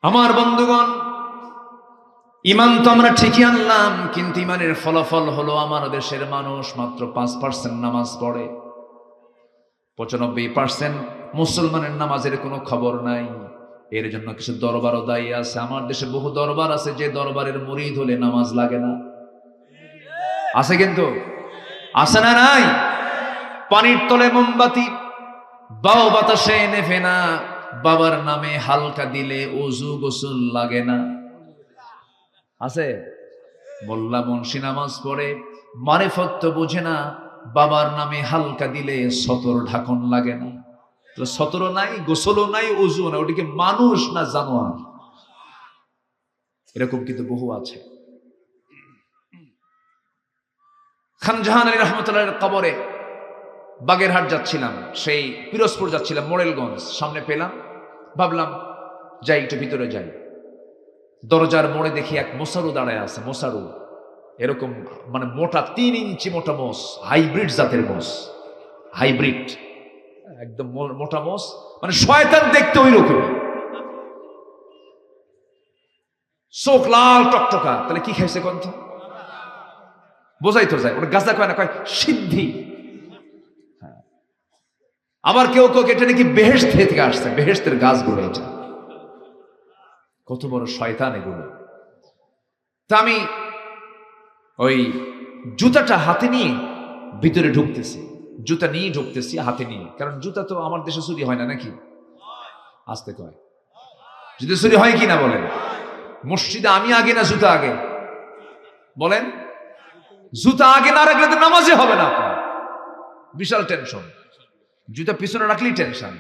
আমার বন্ধুগণ, ইমান তো আমরা ঠিকই আনলাম, কিন্তু ইমানের ফলাফল হলো আমার দেশের মানুষ মাত্র 5% নামাজ পড়ে, 95% মুসলমানের নামাজের কোনো খবর নাই। এর জন্য কিছু দরবারও দায়ী আছে। আমার দেশে বহু দরবার আছে যে দরবারের মুরিদ হলে নামাজ লাগে না। আছে, কিন্তু আছে না নাই? পানির তলে মোমবাতি বাও বাতাসে নেভে না, বাবার নামে হালকা দিলে ওযু গোসল লাগে না। আছে? মোল্লা মুন্সি নামাজ পড়ে, মারিফত তো বুঝে না, বাবার নামে হালকা দিলে সতর ঢাকন লাগে না। সতরও নাই, গোসলও নাই, ওযু না, ওটিকে মানুষ না জানোয়ার? এরকম কিন্তু বহু আছে। খান জাহান আলী রহমতুল্লাহের কবরে বাগেরহাট যাচ্ছিলাম, সেই পিরোজপুর যাচ্ছিলাম, মোরেলগঞ্জ সামনে পেলাম, ভাবলাম যাই একটু ভিতরে যাই। দরজার মোড়ে দেখি এক মোসারু দাঁড়ায় আছে। মোসারু এরকম মানে মোটা 3 ইঞ্চি মোটা মোষ, হাইব্রিড জাতের মোষ, হাইব্রিড একদম মোটা মোষ, মানে শয়তান দেখতে ওই রকম, চোখ লাল টকটকা। তাহলে কি খাইছে কন্ত? বোঝাই তো যায়, ওটা গাছটা কয় না, কয় সিদ্ধি। আবার কেউ কেউ এটা নাকি বেহেশত থেকে আসছে, বেহেশতের গাছগুলো। এটা কত বড় শয়তান এগুলো। তা আমি ওই জুতাটা হাতে নিয়ে ভিতরে ঢুকতেছি, জুতা নিয়ে ঢুকতেছি হাতে নিয়ে, কারণ জুতা তো আমার দেশে চুরি হয় না নাকি? আসতে কয়, যদি চুরি হয় কি না বলেন? মসজিদে আমি আগে না জুতা আগে? বলেন, জুতা আগে না রাখলে তো নামাজে হবে না। আপনার বিশাল টেনশন, জুতা পিছনে রাখলেই টেনশন।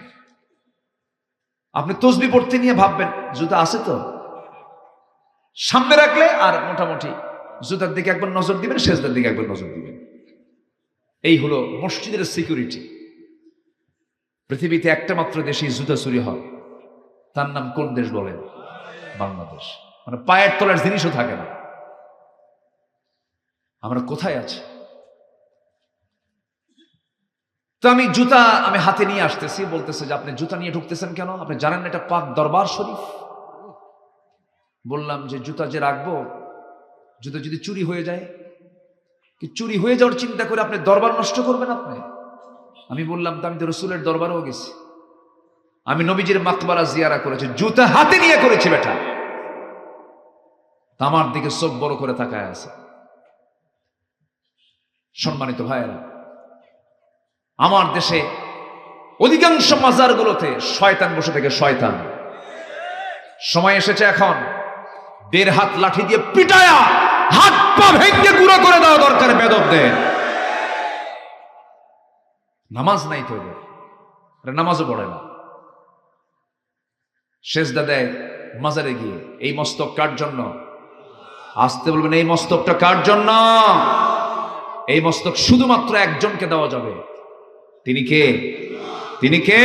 আপনি তসবি পড়তে নিয়ে ভাববেন জুতা আছে তো, সামনে রাখলে আর মোটামুটি জুতার দিকে একবার নজর দিবেন, সেজদার দিকে একবার নজর দিবেন। এই হলো মসজিদের সিকিউরিটি। পৃথিবীতে একটা মাত্র দেশে জুতা চুরি হয়, তার নাম কোন দেশ বলেন? বাংলাদেশ। মানে পায়ের তলার জিনিসও থাকে না। আমরা কোথায় আছি? তো আমি জুতা হাতে নিয়ে আসতেছি, বলতেছে যে আপনি জুতা নিয়ে ঢুকতেছেন কেন? আপনি জানেন না এটা পাক দরবার শরীফ? বললাম যে জুতা যে রাখবো, জুতা যদি চুরি হয়ে যায়, কি চুরি হয়ে যাওয়ার চিন্তা করে আপনি দরবার নষ্ট করবেন আপনি? আমি বললাম তো আমি তো রসুলের দরবারও গেছি, আমি নবীজির মাকবারা জিয়ারা করেছি, জুতা হাতে নিয়ে করেছি বেটা। আমার দিকে চোখ বড় করে তাকায় আছে। সম্মানিত ভাইয়েরা, আমার দেশে অধিকাংশ মাজারগুলোতে শয়তান বসে থেকে, শয়তান। সময় এসেছে এখন 1.5 হাত লাঠি দিয়ে পিটায়া হাত পা ভেঙে গুঁড়ো করে দেওয়া দরকার বেদবদের। নামাজ নাই তো এদের, নামাজও পড়ে না, সেজদা দেয় মাজারে গিয়ে। এই মস্তক কার জন্য? আসতে বলবেন, এই মস্তকটা কার জন্য? এই মস্তক শুধুমাত্র একজনকে দেওয়া যাবে। তিনি কে? তিনি কে?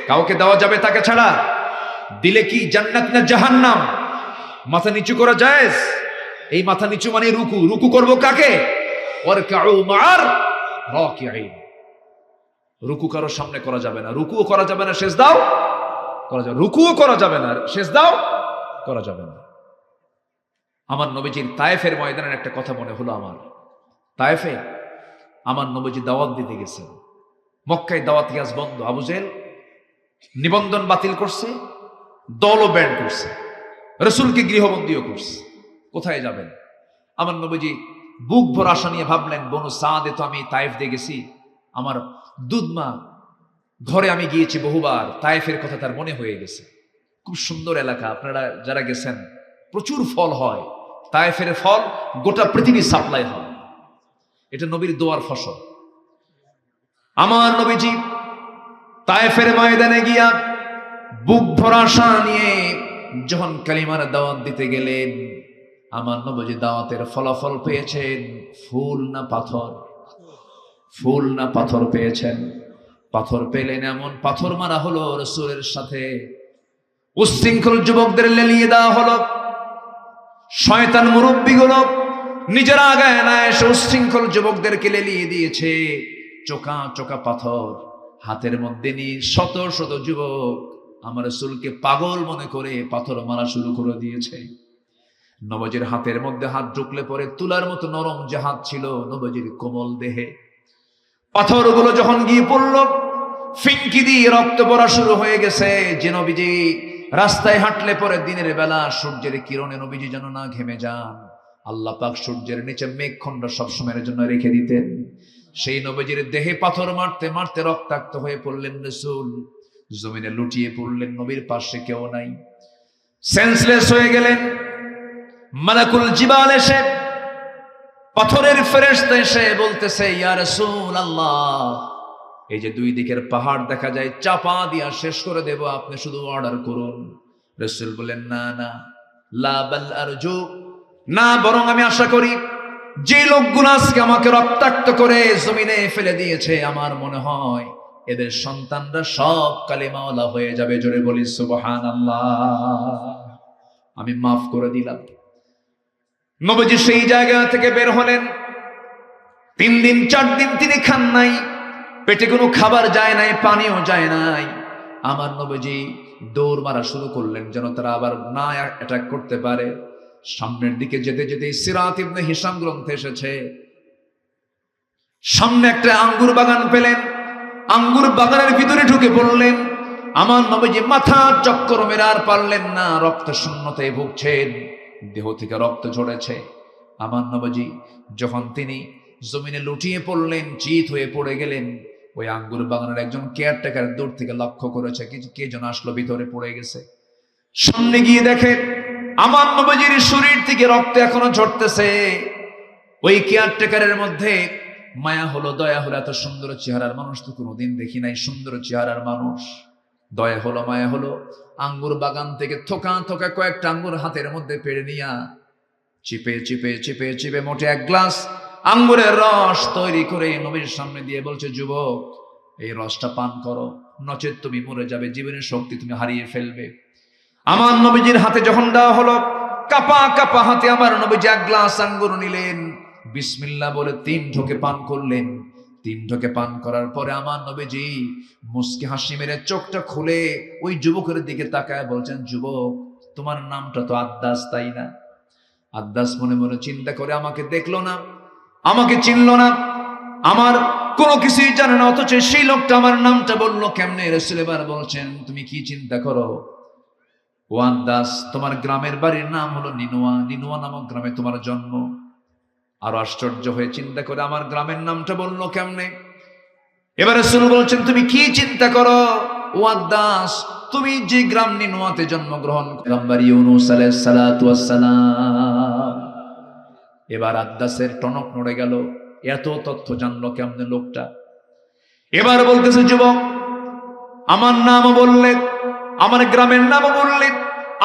কাউকে দেওয়া যাবে তাকে ছাড়া? দিলে কি জান্নাত না জাহান্নাম? মাথা নিচু করা জায়েজ? এই মাথা নিচু মানে রুকু। রুকু করব কাকে? ওয়ারকাউ মা'আর রাকিঈন। রুকু কারো সামনে করা যাবে না, রুকুও করা যাবে না, সেজদাও করা যাবে, রুকুও করা যাবে না, সেজদাও করা যাবে না। আমার নবীজির তায়েফের ময়দানের একটা কথা মনে হলো আমার। তায়েফে আমার নবীজি দাওয়াত দিতে গেছেন। মক্কায় দাওয়াত গাছ বন্ধ, আবু জেহেল নিবন্ধন বাতিল করছে, দলও ব্যান করছে, রসুলকে গৃহবন্দীও করছে। কোথায় যাবেন? আমার নবীজি বুক ভর আশা নিয়ে ভাবলেন, বনু সাদে তো আমি তায়েফ দিয়ে গেছি, আমার দুধমা ঘরে আমি গিয়েছি বহুবার, তায়েফের কথা তার মনে হয়ে গেছে। খুব সুন্দর এলাকা, আপনারা যারা গেছেন, প্রচুর ফল হয়। তায়েফের ফল গোটা পৃথিবী সাপ্লাই হয়, এটা নবীর দোয়ার ফসল। আমার নবীজি তায়েফের ময়দানে গিয়া বুক ভরা আশা নিয়ে যখন কালিমার দাওয়াত দিতে গেলেন, আমার নবীজি দাওয়াতের ফলাফল পেয়েছেন ফুল না পাথর? ফুল না পাথর পেয়েছেন? পাথর পেলেন, এমন পাথর মারা হলো রাসূলের সাথে। উচ্ছৃঙ্খল যুবকদের লেলিয়ে দেওয়া হলো। শয়তান মুরব্বিগুলো নিজেরা আগায় না এসে উচ্ছৃঙ্খল যুবকদেরকে লেলিয়ে দিয়েছে। চোকা চোকা পাথর হাতের মধ্যে নিয়ে শত শত যুবক আমার রাসূলকে পাগল মনে করে পাথর মারা শুরু করে দিয়েছে। নবীজির হাতের মধ্যে হাত ঢুকলে পরে তুলার মতো নরম যে হাত ছিল নবীজির কোমল দেহে, পাথরগুলো যখন গিয়ে পড়ল, ফিনকি দিয়ে রক্ত পড়া শুরু হয়ে গেছে। যে নবীজি রাস্তায় হাঁটলে পরে দিনের বেলা সূর্যের কিরণে নবীজি যেন না ঘেমে যান, আল্লাহ পাক সূর্যের নিচে মেঘখণ্ড সবসময়ের জন্য রেখে দিতেন। সেই নবীজির দেহে পাথর মারতে মারতে রক্তাক্ত হয়ে পড়লেন রাসূল, জমিনে লুটিয়ে পড়লেন। নবীর পাশে কেউ নাই, সেন্সলেস হয়ে গেলেন। মালাকুল জিবাল এসে, পাথরের ফেরেশতা এসে বলতেছে, ইয়া রাসূলুল্লাহ, এই যে দুই দিকের পাহাড় দেখা যায়, চাপা দিয়া শেষ করে দেব, আপনি শুধু অর্ডার করুন। রাসূল বলেন, না না, লা বাল আরজু, না, বরং আমি আশা করি যে লোকগুলো আজকে আমাকে রক্তাক্ত করে জমিনে ফেলে দিয়েছে, আমার মনে হয় এদের সন্তানরা সব কালিমাওয়ালা হয়ে যাবে। জোরে বলি সুবহানাল্লাহ। আমি মাফ করে দিলাম। নবীজি সেই জায়গা থেকে বের হলেন। 3 দিন 4 দিন তিনি খান নাই, পেটে কোনো খাবার যায় নাই, পানিও যায় নাই। আমার নবীজি দৌড় মারা শুরু করলেন যেন তারা আবার না অ্যাটাক করতে পারে। সামনের দিকে যেতে যেতে সিরাত ইবনে হিশাম গ্রন্থে এসেছে, সামনে একটা আঙ্গুর বাগান পেলেন, আঙ্গুর বাগানের ভিতরে ঢুকে পড়লেন। আমার নবীজি মাথা চক্কর মেরে আর পারলেন না, রক্ত শূন্যতায় ভুগছেন, দেহ থেকে রক্ত ঝরেছে। আমার নবীজি যখন তিনি জমিনে লুটিয়ে পড়লেন, চিত হয়ে পড়ে গেলেন, ওই আঙ্গুর বাগানের একজন কেয়ারটেকার দূর থেকে লক্ষ্য করেছে কে যেন আসলো, ভিতরে পড়ে গেছে। সামনে গিয়ে দেখে আমার নবীজির শরীর থেকে রক্ত এখনো ঝরতেছে। ওই কেয়ারটেকারের মধ্যে মায়া হলো, দয়া হলো। এত সুন্দর চেহারার মানুষ তো কোনোদিন দেখি নাই, সুন্দর চেহারার মানুষ। দয়া হলো, মায়া হলো। আঙ্গুর বাগান থেকে থোকা থোকা কয়েকটা আঙ্গুর হাতের মধ্যে পেড়ে নিয়া চিপে চিপে চিপে চিপে মোটে 1 গ্লাস আঙ্গুরের রস তৈরি করে নবীর সামনে দিয়ে বলছে, যুবক, এই রসটা পান করো, নচেত তুমি মরে যাবে, জীবনের শক্তি তুমি হারিয়ে ফেলবে। আমার নবীজির হাতে যখন দেওয়া হলো, কাপা কাপা হাতে আমার নবীজি 1 গ্লাস আঙ্গুর নিলেন, বিসমিল্লাহ বলে 3 ঢোকে পান করলেন। 3 ঢোকে পান করার পরে আমার নবীজি মুস্কি হাসি মেরে চোখটা খুলে ওই যুবকের দিকে তাকায় বলছেন, যুবক, তোমার নামটা তো আদ্দাস, তাই না? আদ্দাস মনে মনে চিন্তা করে, আমাকে দেখলো না, আমাকে চিনলো না, আমার কোনো কিছুই জানে না, অথচ সেই লোকটা আমার নামটা বললো কেমনে? রাসূল এবার বলছেন, তুমি কি চিন্তা করো ও আদ্দাস? তোমার গ্রামের বাড়ির নাম হলো নিনুয়া, নিনুয়া নামক গ্রামে তোমার জন্ম। আর আশ্চর্য হয়ে চিন্তা করে, আমার গ্রামের নামটা বললো কেমনে? এবার রাসূল বলছেন, তুমি কি চিন্তা করো ও আদ্দাস? তুমি যে গ্রাম নিনুয়াতে জন্মগ্রহণ, পয়গম্বর ইউনূস আলাইহিস সালাতু ওয়াস সালাম। এবার আদ্দাসের টনক নড়ে গেল, এত তথ্য জানলো কেমনে লোকটা? এবার বলতেছে, যুবক, আমার নামও বললে, আমার গ্রামের নামও বললে,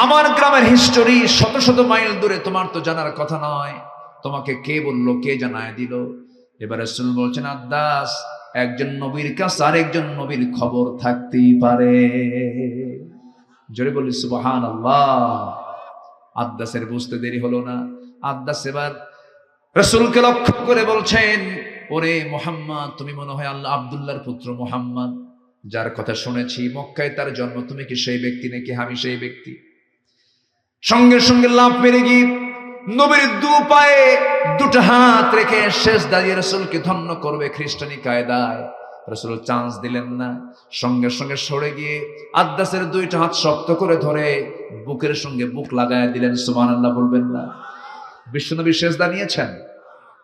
আমার গ্রামের হিস্টোরি শত শত মাইল দূরে, তোমার তো জানার কথা নয়, তোমাকে কে বললো, কে জানায় দিল? এবার রাসূল বলছেন, আদ্দাস, একজন নবীর কাছে আরেকজন নবীর খবর থাকতেই পারে। জোরে বলি সুবহানাল্লাহ। আদ্দাসের বুঝতে দেরি হলো না। আদ্দাস এবার রাসূলকে লক্ষ্য করে বলছেন, ওরে মুহাম্মদ, তুমি মনে হয় আল্লাহ আব্দুল্লাহর পুত্র মুহাম্মদ, যার কথা শুনেছি মক্কায় তার জন্ম, তুমি কি সেই ব্যক্তি নাকি? আমি সেই ব্যক্তি। সঙ্গে সঙ্গে লাফ মেরে গিয়ে নবীর 2 পায়ে 2টা হাত রেখে সেজদা দিয়ে রাসূলকে ধন্য করবে খ্রিস্টানি কায়দায়। রাসূল চান্স দিলেন না, সঙ্গে সঙ্গে সরে গিয়ে আদ্দাসের 2টা হাত শক্ত করে ধরে বুকের সঙ্গে বুক লাগায় দিলেন। সুবহানাল্লাহ বলবেন না? বিশ্বনবী সেজদা নিয়েছেন,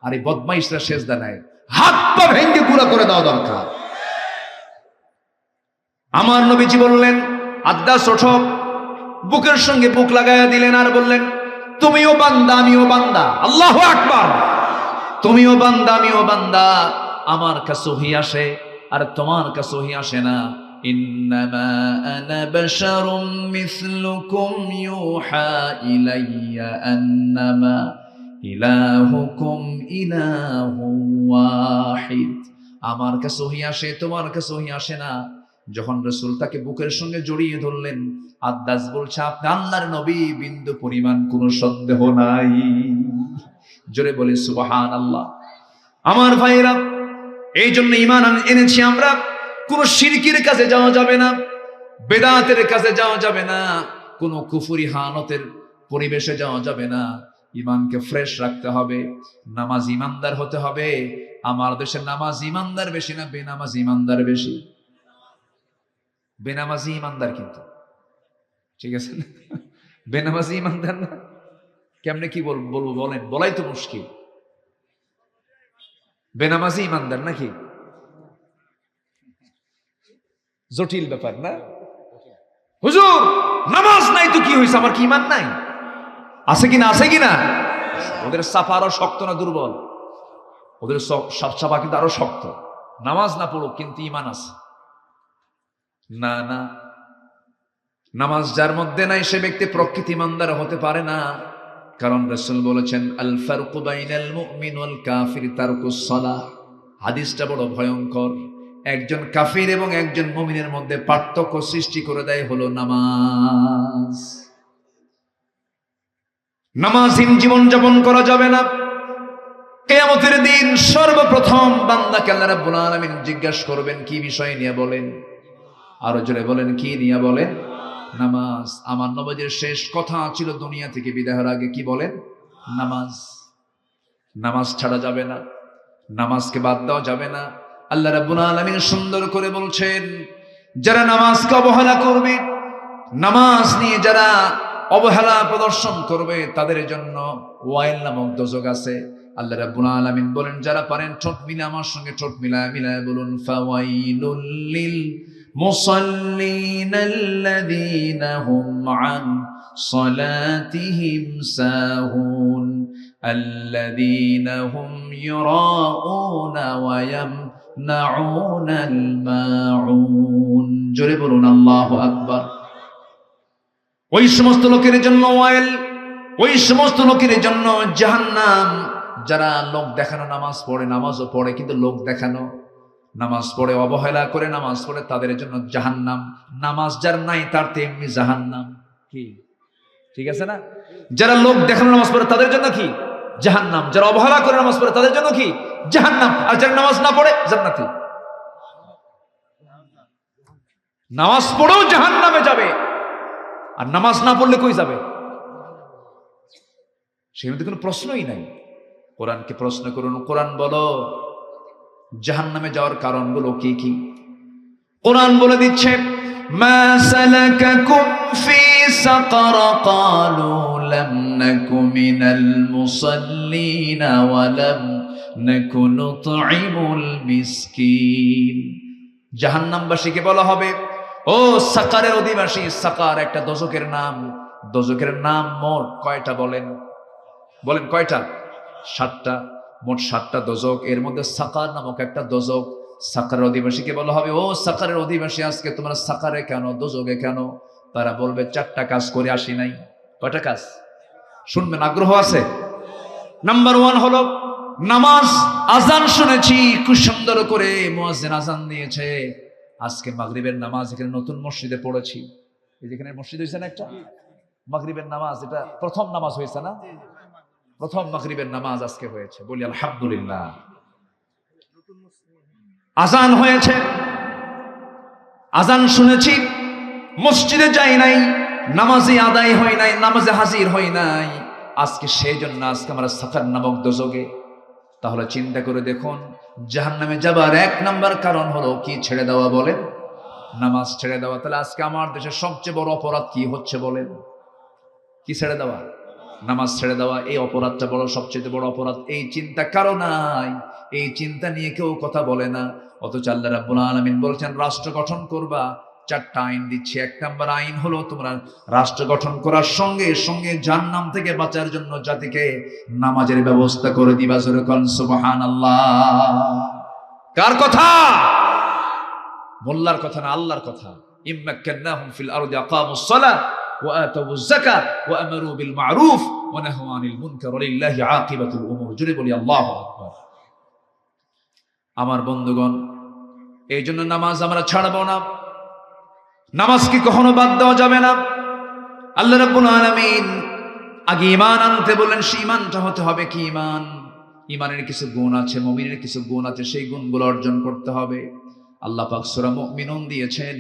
আর এই বদমাইশরা সেজদা নেয়, হাত পা ভেঙে গুঁড়া করে দেওয়া দরকার। আমার নবীজি বললেন, আদ্দাস ওঠো, বুকের সঙ্গে বুক লাগায়া দিলেন আর বললেন, তুমিও বান্দা আমিও বান্দা, আল্লাহু আকবার, তুমিও বান্দা আমিও বান্দা, আমার কাছে ওহী আসে আর তোমার কাছে ওহী আসে না। ইন্নামা আনা বাশারুম মিসলুকুম ইউহা ইলাইয়া আন্নামা ইলাহুকুম ইলাহুম ওয়াহিদ। আমার কাছে ওহী আসে, তোমার কাছে ওহী আসে না। যখন রাসূল তাকে বুকের সঙ্গে জড়িয়ে ধরলেন, আদ্দাস বলছে, আপনি আল্লাহর নবী, বিন্দু পরিমাণ কোনো সন্দেহ নাই। জোরে বলি সুবহানাল্লাহ। আমার ভাইরা, এই জন্য ঈমান এনেছি আমরা, কোনো শিরকির কাছে যাওয়া যাবে না। বেদাতের কাছে যাওয়া যাবে না, কোনো কুফরি হানতের পরিবেশে যাওয়া যাবে না। ইমানকে ফ্রেশ রাখতে হবে, নামাজ ইমানদার হতে হবে। আমার দেশে নামাজ ইমানদার বেশি না বেনামাজ ইমানদার বেশি? বেনামাজি ইমানদার, কিন্তু ঠিক আছে না? বেনামাজি ইমানদার না? কেমনে কি বলবো বলেন, বলাই তো মুশকিল। বেনামাজি ইমানদার নাকি? জটিল ব্যাপার না? হুজুর নামাজ নাই তো কি হয়েছে, আমার কি ইমান নাই? আছে কিনা, আছে কিনা? ওদের সাফা আরো শক্ত না দুর্বল? ওদের সাফা কিন্তু আরো শক্ত। নামাজ না পড়ুক কিন্তু ইমান আছে। না না, নামাজ যার মধ্যে নাই সে ব্যক্তি প্রকৃত ইমানদার হতে পারে না। কারণ রাসূল বলেছেন আল ফারকু বাইনাল মুমিন ওয়াল কাফির তারকুস সালাহ। হাদিসটা বড় ভয়ঙ্কর। একজন কাফির এবং একজন মুমিনের মধ্যে পার্থক্য সৃষ্টি করে দেয় হলো নামাজ। নামাজহীন জীবন যাপন করা যাবে না। কিয়ামতের দিন সর্বপ্রথম বান্দাকে আল্লাহ রাব্বুল আলামিন জিজ্ঞাসা করবেন কি বিষয় নিয়ে, বলেন আরো জোরে বলেন, কি নিয়ে বলেন? নামাজ। আমার নবীর শেষ কথা ছিল দুনিয়া থেকে বিদায়ের আগে, কি বলেন? নামাজ। নামাজ ছাড়া যাবে না, নামাজকে বাদ দেওয়া যাবে না। আল্লাহ রাব্বুল আলামিন সুন্দর করে বলছেন, যারা নামাজকে অবহেলা করবে, নামাজ নিয়ে যারা অবহেলা প্রদর্শন করবে, তাদের জন্য ওয়াইল নামক দোজখ আছে। আল্লাহ রাব্বুল আলামিন বলেন, যারা পারেন ঠোঁট মিলে আমার সঙ্গে ঠোঁট মিলায় মিলায় বলুন, ফাওয়াইলুল লিল মুসাল্লিনাল্লাযীনা হুম আন সালাতিহিম সাহুন আল্লাযীনা হুম ইউরাউনা ওয়া ইয়ামনাউনাল মাউন। জোরে বলুন আল্লাহু আকবার। ওই সমস্ত লোকের জন্য ওয়াইল, ওই সমস্ত লোকের জন্য জাহান্নাম, যারা লোক দেখানো নামাজ পড়ে, নামাজও পড়ে কিন্তু লোক দেখানো নামাজ পড়ে, অবহেলা করে নামাজ পড়ে, তাদের জন্য জাহান্নাম। নামাজ যার নাই তার তেমনি জাহান্নাম। কি ঠিক আছে না? যারা লোক দেখানো নামাজ পড়ে তাদের জন্য কি? জাহান্নাম। যারা অবহেলা করে নামাজ পড়ে তাদের জন্য কি? জাহান্নাম। আর যারা নামাজ না পড়ে জান্নাতি। নামাজ পড়েও জাহান্নামে যাবে, আর নামাজ না পড়লে কই যাবে? সেই মধ্যে কোনো প্রশ্নই নাই। কোরআনকে প্রশ্ন করুন, কোরআন বলো জাহান্নামে যাওয়ার কারণগুলো কি কি? কোরআন বলে দিচ্ছে, মা সালাকাকুম ফি সাকার ক্বালু লাম নাকু মিনাল মুসাল্লিন ওয়া লাম নাকু নুতঈমুল মিসকিন। জাহান্নামবাসীকে বলা হবে, ও সাকারের অধিবাসী। সাকার একটা দোজখের নাম। দোজখের নাম মোট কয়টা বলেন? বলেন কয়টা? 7টা। মোট 7টা দোজখ, এর মধ্যে সাকার নামক একটা দোজখ। সাকারের অধিবাসীকে বলা হবে, ও সাকারের অধিবাসী, আজকে তোমরা সাকারে কেন, দোজখে কেন? তারা বলবে 4টা কাজ করে আসি নাই। কয়টা কাজ শুনবেন? আগ্রহ আছে? নাম্বার 1 হলো নামাজ। আজান শুনেছি খুব সুন্দর করে, মুয়াজ্জিন আজান দিয়েছে। আজকে মাগরিবের নামাজ এখানে নতুন মসজিদে পড়েছি। এই যেখানে মসজিদ হয়েছে না একটা, মাগরিবের নামাজ, এটা প্রথম নামাজ হয়েছে না? প্রথম মাগরিবের নামাজ আজকে হয়েছে, বলি আলহামদুলিল্লাহ। আজান হয়েছে, আজান শুনেছি, মসজিদে যাই নাই, নামাজে আদায় হয় নাই, নামাজে হাজির হই নাই। আজকে সেই জন্য আজকে আমরা সাকার নামক দোজখে। তাহলে চিন্তা করে দেখুন, জাহান্নামে যাবার 1 নাম্বার কারণ হলো কি? ছেড়ে দেওয়া। বলেন নামাজ ছেড়ে দেওয়া। তাহলে আজকে আমার দেশে সবচেয়ে বড় অপরাধ কি হচ্ছে বলেন? কি ছেড়ে দেওয়া? নামাজ ছেড়ে দেওয়া। এই অপরাধটা বড়, সবচেয়ে বড় অপরাধ। এই চিন্তা কারো নাই, এই চিন্তা নিয়ে কেউ কথা বলে না। অথচ আল্লাহ রাব্বুল আলামিন বলছেন, রাষ্ট্র গঠন করবা, 4টা আইন দিচ্ছে। 1 নাম্বার আইন হলো তোমরা রাষ্ট্র গঠন করার সঙ্গে সঙ্গে জাহান্নাম থেকে বাঁচার জন্য জাতিকে নামাজের ব্যবস্থা করে দিবা। জোরে কোন সুবহানাল্লাহ। কার কথা? মোল্লার কথা না, আল্লাহর কথা। ইম্মাক্কান্নাহুম ফিল আরদি আকামুস সালাহ ওয়া আতাউয যাকাত ওয়া আমারু বিল মা'রুফ ওয়া নাহাউ আনিল মুনকার ওয়া লিল্লাহি আকিবাতুল উমুর। জোরে বলি আল্লাহু আকবার। আমার বন্ধুগণ, এই জন্য নামাজ আমরা ছাড়বো না, নামাজকে কখনো বাদ দেওয়া যাবে না। আল্লাহ রাব্বুল আলামিন আগে ঈমান আনতে বলেন, সেই ঈমানটা হতে হবে কি ঈমান? ঈমানের কিছু গুণ আছে, মুমিনের কিছু গুণ আছে, সেই গুণগুলো অর্জন করতে হবে। আল্লাহ পাক সূরা মুমিনুন দিয়েছেন,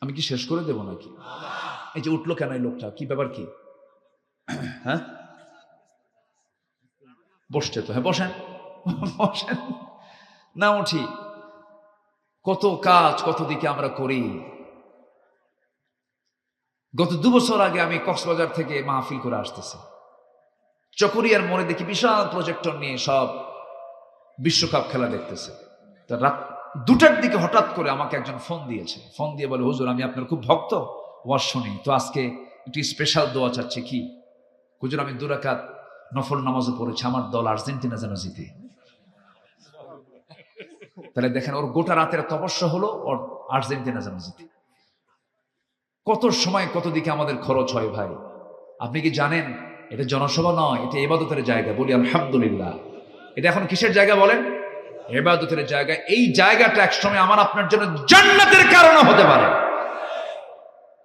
আমি কি শেষ করে দেব নাকি? এই যে উঠলো কেন এই লোকটা, কি ব্যাপার কি? হ্যাঁ, বসছে তো, হ্যাঁ বসেন বসেন না, উঠি। কত কাজ কত দিকে আমরা করি। গত 2 বছর আগে আমি কক্সবাজার থেকে মাহফিল করে আসতেছি, চকরিয়ার মোড়ে দেখি বিশাল প্রজেক্টর নিয়ে সব বিশ্বকাপ খেলা দেখতেছে। তো রাত 2টার দিকে হঠাৎ করে আমাকে একজন ফোন দিয়েছে, ফোন দিয়ে বলে, হুজুর আমি আপনার খুব ভক্ত, ওয়াজ শুনি, তো আজকে একটি স্পেশাল দোয়া চাচ্ছি। কি? হুজুর আমি 2 রাকাত নফল নামাজও পড়েছি, আমার দল আর্জেন্টিনা যেন জিতে। তাহলে দেখেন, ওর গোটা রাতের তপস্যা হলো ওর আর্জেন্টিনা যেন জিতে। কত সময় কত দিকে আমাদের খরচ হয় ভাই। আপনি কি জানেন এটা জনসভা নয়, এটা ইবাদতের জায়গা। বলি আলহামদুলিল্লাহ। এটা এখন কিসের জায়গা বলেন? ইবাদতের জায়গা। এই জায়গাটা একসময় আমার আপনার জন্য জান্নাতের কারণ হতে পারে।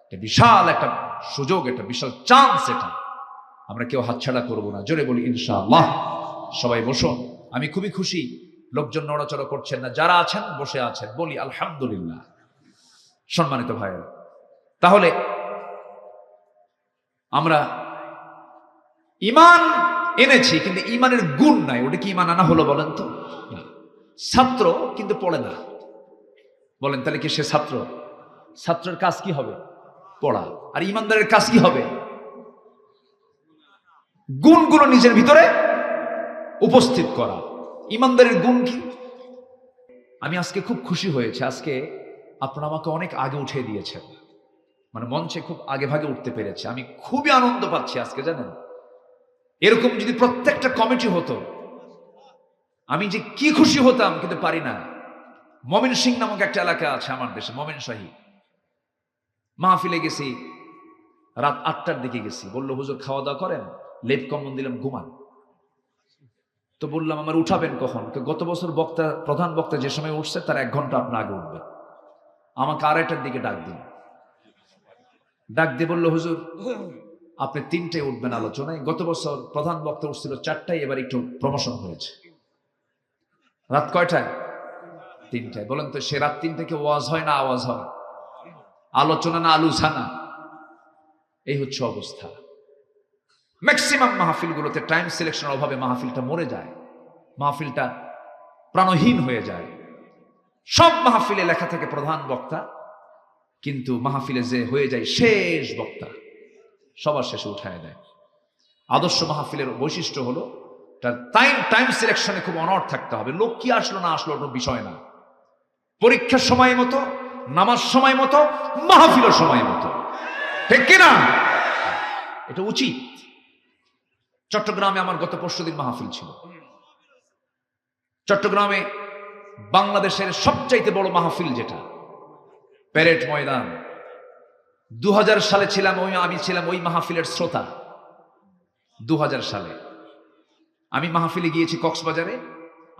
এটা বিশাল একটা সুযোগ, এটা বিশাল চান্স। এটা আমরা কেউ হাতছাড়া করবো না। জোরে বলি ইনশাআল্লাহ। সবাই বসুন। আমি খুবই খুশি, লোকজন নড়াচড়া করছেন না, যারা আছেন বসে আছেন। বলি আলহামদুলিল্লাহ। সম্মানিত ভাইয়েরা, তাহলে আমরা ঈমান এনেছি কিন্তু ঈমানের গুণ নাই। ওটা কি ঈমান আনা হলো বলেন তো? ছাত্র কিন্তু পড়ে না, বলেন তাহলে কি সে ছাত্র? ছাত্রের কাজ কি হবে? পড়া। আর ঈমানদারের কাজ কি হবে? গুণগুলো নিজের ভিতরে উপস্থিত করা। ঈমানদারের গুণ কি? আমি আজকে খুব খুশি হয়েছে, আজকে আপনারা আমাকে অনেক আগে উঠিয়ে দিয়েছেন, মানে মঞ্চে খুব আগে ভাগে উঠতে পেরেছে। আমি খুবই আনন্দ পাচ্ছি আজকে, জানেন। এরকম যদি প্রত্যেকটা কমিটি হতো, আমি যে কি খুশি হতাম, কিন্তু পারি না। মমিন সিং নামক একটা এলাকা আছে আমার দেশে, মমিন শাহী। মাহফিলে গেছি, রাত 8টার দিকে গেছি। বললো হুজুর খাওয়া দাওয়া করেন, লেপ কম্বল দিলাম, ঘুমান। তো বললাম আমার উঠাবেন কখন? গত বছর প্রধান বক্তা যে সময় উঠছে তার 1 ঘন্টা আপনার আগে উঠবেন। আমাকে 2:30টার দিকে ডাক দিন। ডাক দিয়ে বললো হুজুর আপনি 3টায় উঠবেন আলোচনায়। গত বছর প্রধান বক্তা উঠছিল 4টায়, এবার একটু প্রমোশন হয়েছে। রাত কয়টায়? 3টায়। বলেন তো সে রাত 3টায় ওয়াজ হয় না আওয়াজ হয়? আলোচনা না আলোচনা? এই হচ্ছে অবস্থা। ম্যাক্সিমাম মাহফিলগুলোতে টাইম সিলেকশনের অভাবে মাহফিলটা মরে যায়, মাহফিলটা প্রাণহীন হয়ে যায়। সব মাহফিলে লেখা থাকে প্রধান বক্তা, কিন্তু মাহফিলে যে হয়ে যায় শেষ বক্তা, সবার শেষে উঠায় দেয়। আদর্শ মাহফিলের বৈশিষ্ট্য হলো তার টাইম সিলেকশনে খুব অনড় থাকতে হবে। লোক কি আসলো না আসলো ওটা বিষয় না। পরীক্ষার সময় মতো, নামাজ সময় মতো, মাহফিলের সময় মতো, ঠিক কিনা? এটা উচিত। চট্টগ্রামে আমার গত পরশুদিন মাহফিল ছিল। চট্টগ্রামে বাংলাদেশের সবচাইতে বড় মাহফিল যেটা, প্যারেড ময়দান। 2000 সালে ছিলাম আমি ছিলাম ওই মাহফিলের শ্রোতা। 2000 সালে আমি মাহফিলে গিয়েছি কক্সবাজারে।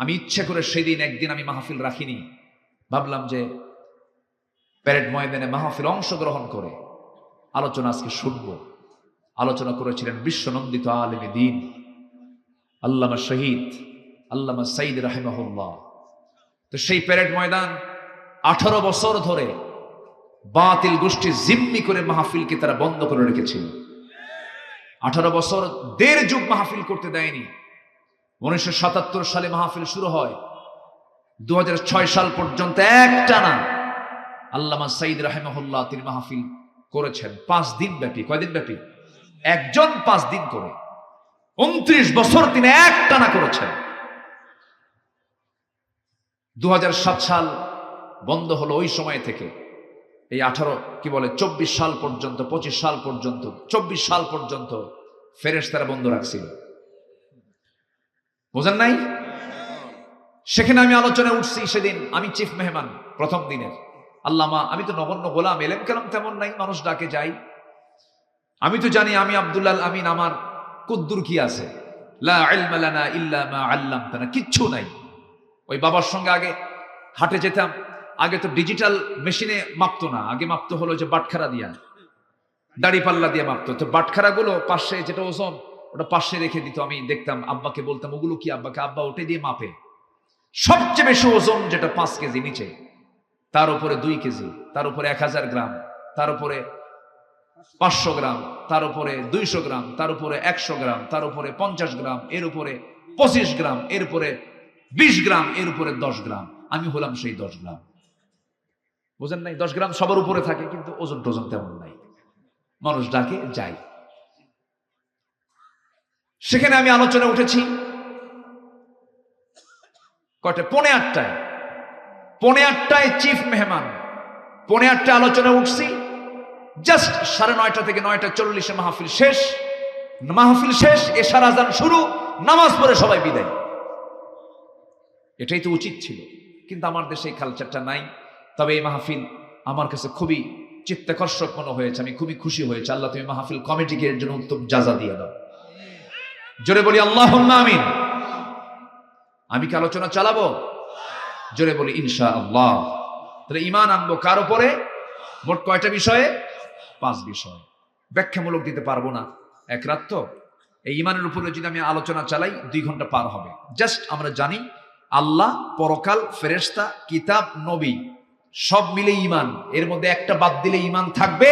আমি ইচ্ছে করে সেদিন একদিন আমি মাহফিল রাখিনি। ভাবলাম যে প্যারেড ময়দানে মাহফিল অংশগ্রহণ করে আলোচনা আজকে শুনবো। আলোচনা করেছিলেন বিশ্বনন্দিত আলেমে দ্বীন আল্লামা শহীদ আল্লামা সাইদ রাহিমাহুল্লাহ। তো সেই প্যারেড ময়দান 18 বছর ধরে বাতিল গোষ্ঠী জিম্মি করে মাহফিলকে তারা বন্ধ করে রেখেছিল। 18 বছর 1.5 যুগ মাহফিল করতে দেয়নি। 1977 সালে মাহফিল শুরু হয়, 2006 সাল পর্যন্ত একটানা আল্লামা সাইদ রাহিমাহুল্লাহ তিনি মাহফিল করেছেন 5 দিন ব্যাপী। কয়দিন ব্যাপী? একজন 5 দিন করে 29 বছর তিনি একটানা করেছেন। 2007 সাল বন্ধ হলো। ওই সময় থেকে এই 24 সাল পর্যন্ত, 25 সাল পর্যন্ত, 24 সাল পর্যন্ত ফেরেশতারা বন্ধ রাখছিল। বোঝেন নাই? সেখানে আমি আলোচনায় উঠছি। সেদিন আমি চিফ মেহমান প্রথম দিনের। আল্লামা, আমি তো নগণ্য গোলাম, এলেম কালাম তেমন নাই, মানুষ ডাকে যাই। আমি তো জানি আমি আব্দুল্লাহ আমিন, আমার কুদ্দুর কি আছে, লা ইলমা লানা ইল্লা মা আল্লামতানা, কিচ্ছু নাই। ওই বাবার সঙ্গে আগে হাটে যেতাম। আগে তো ডিজিটাল মেশিনে মাপতো না, আগে মাপতো হলো যে বাটখারা দিয়া, দাড়ি পাল্লা দিয়ে মাপতো। তো বাটখারা গুলো পাশে যেটা ওজন ওটা পাশে রেখে দিত। আমি দেখতাম, আব্বাকে বলতাম ওগুলো কি আব্বাকে, আব্বা ওটা দিয়ে মাপে। সবচেয়ে বেশি ওজন যেটা 5 কেজি নিচে, তার উপরে 2 কেজি, তার উপরে 1000 গ্রাম, তার উপরে 500 গ্রাম, তার উপরে 200 গ্রাম, তার উপরে 100 গ্রাম, তার উপরে 50 গ্রাম, এর উপরে 25 গ্রাম, এর উপরে 20 গ্রাম, এর উপরে 10 গ্রাম। আমি হলাম সেই 10 গ্রাম। বুঝেন নাই? 10 গ্রাম সবার উপরে থাকে, কিন্তু ওজন টোজন তেমন নাই। মানুষ ডাকে যাই। সেখানে আমি আলোচনা উঠেছি কয়টা? 8:45। 8:45 চিফ মেহমান, 8:45 আলোচনা উঠছি। জাস্ট 9:30 থেকে 9:40 মাহফিল শেষ। মাহফিল শেষ, এশার আজান শুরু, নামাজ পড়ে সবাই বিদায়। এটাই তো উচিত ছিল, কিন্তু আমার দেশে এই কালচারটা নাই। তবে এই মাহফিল আমার কাছে খুবই চিত্তাকর্ষক মনে হয়েছে। আমি খুবই খুশি হয়েছে। আল্লাহ তুমি মাহফিল কমিটিকে এর জন্য উত্তম জাযা দিয়ে দাও। জোরে বলি আল্লাহুম্মা আমিন। আমি কি আলোচনা চালাবো? জোরে বলি ইনশাআল্লাহ। তাহলে ঈমান আনবো কার উপরে? মোট কয়টা বিষয়ে? 5 বিষয়। ব্যাখ্যামূলক দিতে পারবো না, এক রাত তো। এই ঈমানের উপরে যদি আমি আলোচনা চালাই 2 ঘন্টা পার হবে। জাস্ট আমরা জানি আল্লাহ, পরকাল, ফেরেশতা, কিতাব, নবী সব মিলে ঈমান। এর মধ্যে একটা বাদ দিলে ঈমান থাকবে